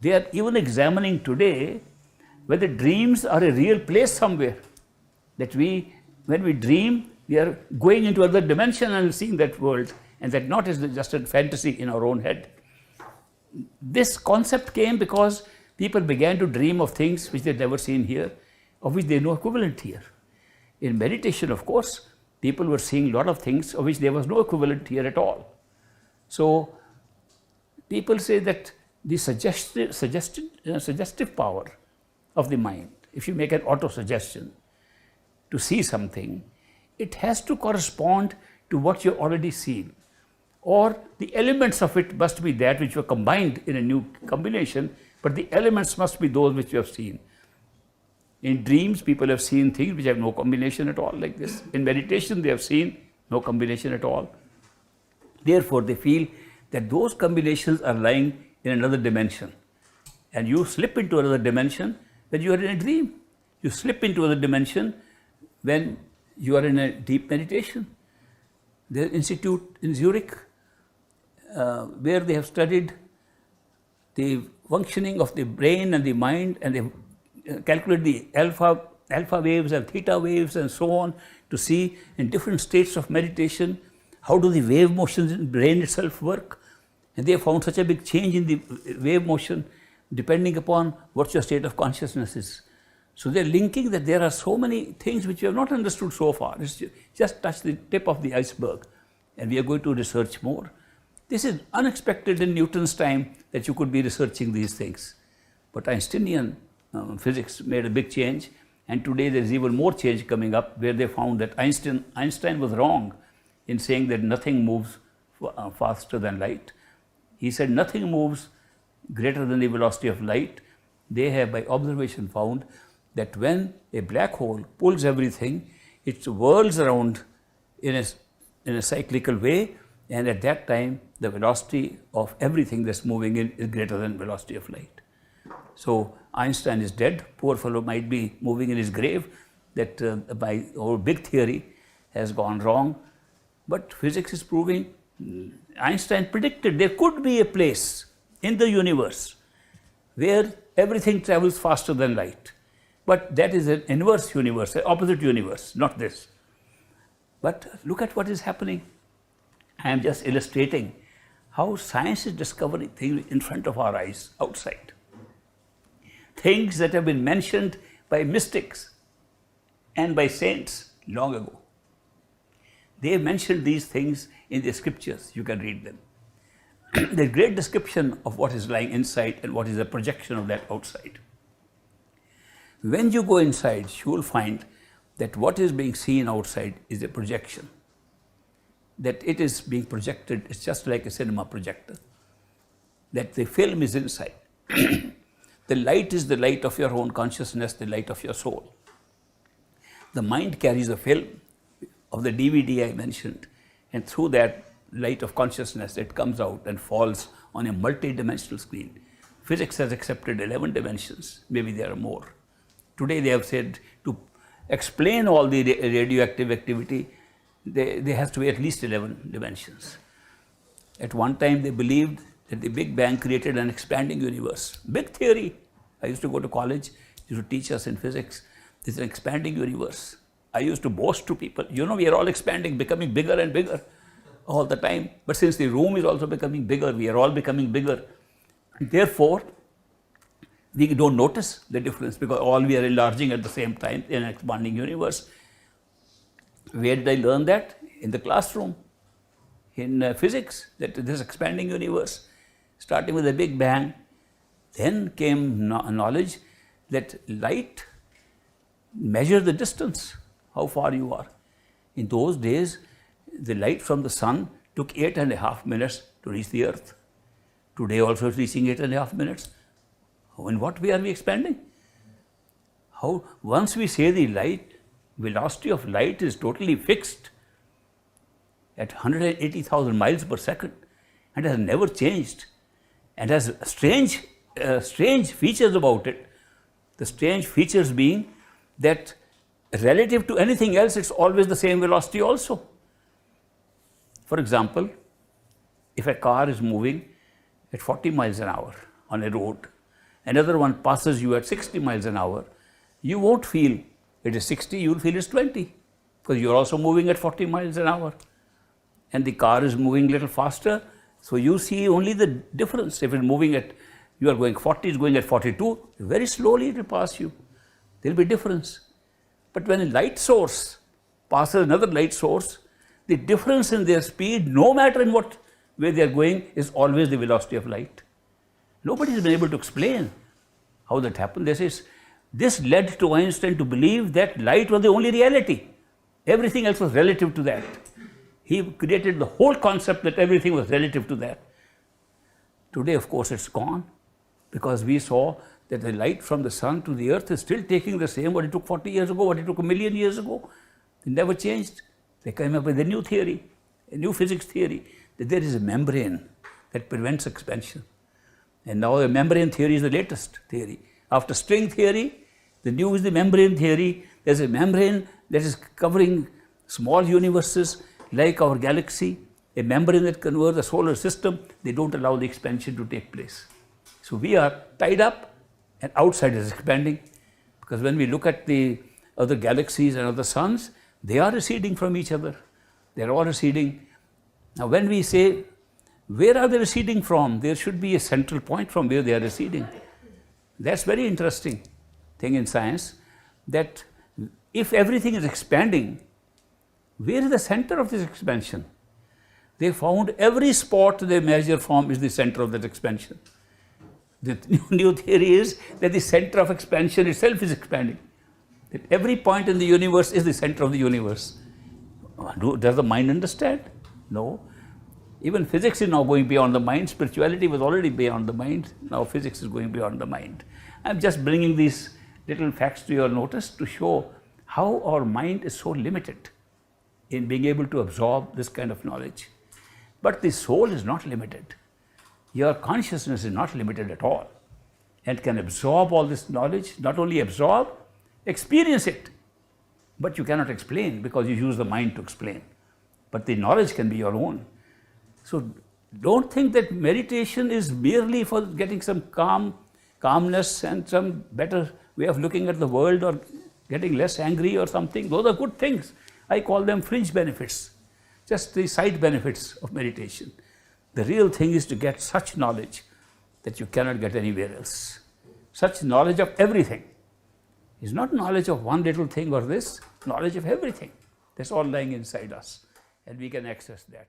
They are even examining today whether dreams are a real place somewhere. That when we dream, we are going into another dimension and seeing that world, and that not is just a fantasy in our own head. This concept came because people began to dream of things which they'd never seen here, of which they had no equivalent here. In meditation, of course, people were seeing a lot of things of which there was no equivalent here at all. So people say that the suggestive power of the mind, if you make an auto-suggestion to see something, it has to correspond to what you've already seen, or the elements of it must be that which were combined in a new combination, but the elements must be those which you have seen. In dreams, people have seen things which have no combination at all, like this. In meditation, they have seen no combination at all. Therefore, they feel that those combinations are lying in another dimension. And you slip into another dimension when you are in a dream. You slip into another dimension when you are in a deep meditation. There is an institute in Zurich where they have studied the functioning of the brain and the mind, and they calculate the alpha waves and theta waves and so on to see in different states of meditation how do the wave motions in the brain itself work. And they have found such a big change in the wave motion depending upon what your state of consciousness is. So they are linking that there are so many things which we have not understood so far. It's just touched the tip of the iceberg, and we are going to research more. This is unexpected in Newton's time that you could be researching these things. But Einsteinian physics made a big change, and today there is even more change coming up where they found that Einstein was wrong in saying that nothing moves faster than light. He said nothing moves greater than the velocity of light. They have by observation found that when a black hole pulls everything, it whirls around in a cyclical way, and at that time the velocity of everything that's moving in is greater than velocity of light. So Einstein is dead. Poor fellow might be moving in his grave, that my whole big theory has gone wrong. But physics is proving, Einstein predicted there could be a place in the universe where everything travels faster than light. But that is an inverse universe, an opposite universe, not this. But look at what is happening. I am just illustrating how science is discovering things in front of our eyes, outside. Things that have been mentioned by mystics and by saints long ago. They mentioned these things in the scriptures. You can read them. There's a great description of what is lying inside and what is a projection of that outside. When you go inside, you will find that what is being seen outside is a projection. That it is being projected, it's just like a cinema projector. That the film is inside. The light is the light of your own consciousness, the light of your soul. The mind carries a film of the DVD I mentioned, and through that light of consciousness it comes out and falls on a multi-dimensional screen. Physics has accepted 11 dimensions, maybe there are more. Today they have said to explain all the radioactive activity, there has to be at least 11 dimensions. At one time they believed that the Big Bang created an expanding universe. Big theory. I used to go to college, used to teach us in physics. This is an expanding universe. I used to boast to people, you know, we are all expanding, becoming bigger and bigger all the time. But since the room is also becoming bigger, we are all becoming bigger. Therefore, we don't notice the difference because all we are enlarging at the same time in an expanding universe. Where did I learn that? In the classroom, in physics, that this expanding universe, starting with the Big Bang. Then came knowledge that light measures the distance, how far you are. In those days, the light from the sun took 8.5 minutes to reach the earth. Today also it's reaching 8.5 minutes. In what way are we expanding? How, once we say the light, velocity of light is totally fixed at 180,000 miles per second and has never changed and has strange features about it. The strange features being that relative to anything else, it's always the same velocity also. For example, if a car is moving at 40 miles an hour on a road, another one passes you at 60 miles an hour, you won't feel it is 60, you will feel it's 20, because you are also moving at 40 miles an hour. And the car is moving a little faster, so you see only the difference. If it's moving at, you are going 40, it's going at 42, very slowly it will pass you. There will be difference. But when a light source passes another light source, the difference in their speed, no matter in what way they are going, is always the velocity of light. Nobody has been able to explain how that happened. This led to Einstein to believe that light was the only reality. Everything else was relative to that. He created the whole concept that everything was relative to that. Today, of course, it's gone, because we saw that the light from the sun to the earth is still taking the same what it took 40 years ago, what it took a million years ago. It never changed. They came up with a new theory, a new physics theory, that there is a membrane that prevents expansion. And now the membrane theory is the latest theory. After string theory, the new is the membrane theory. There's a membrane that is covering small universes like our galaxy, a membrane that converts the solar system. They don't allow the expansion to take place. So we are tied up and outside is expanding, because when we look at the other galaxies and other suns, they are receding from each other. They are all receding. Now when we say, where are they receding from? There should be a central point from where they are receding. That's very interesting thing in science, that if everything is expanding, where is the center of this expansion? They found every spot they measure from is the center of that expansion. The new theory is that the center of expansion itself is expanding. That every point in the universe is the center of the universe. Does the mind understand? No. Even physics is now going beyond the mind. Spirituality was already beyond the mind. Now physics is going beyond the mind. I'm just bringing these little facts to your notice to show how our mind is so limited in being able to absorb this kind of knowledge. But the soul is not limited. Your consciousness is not limited at all, and can absorb all this knowledge. Not only absorb, experience it. But you cannot explain, because you use the mind to explain. But the knowledge can be your own. So don't think that meditation is merely for getting some calmness and some better way of looking at the world, or getting less angry or something. Those are good things. I call them fringe benefits, just the side benefits of meditation. The real thing is to get such knowledge that you cannot get anywhere else. Such knowledge of everything is not knowledge of one little thing or this, knowledge of everything. That's all lying inside us, and we can access that.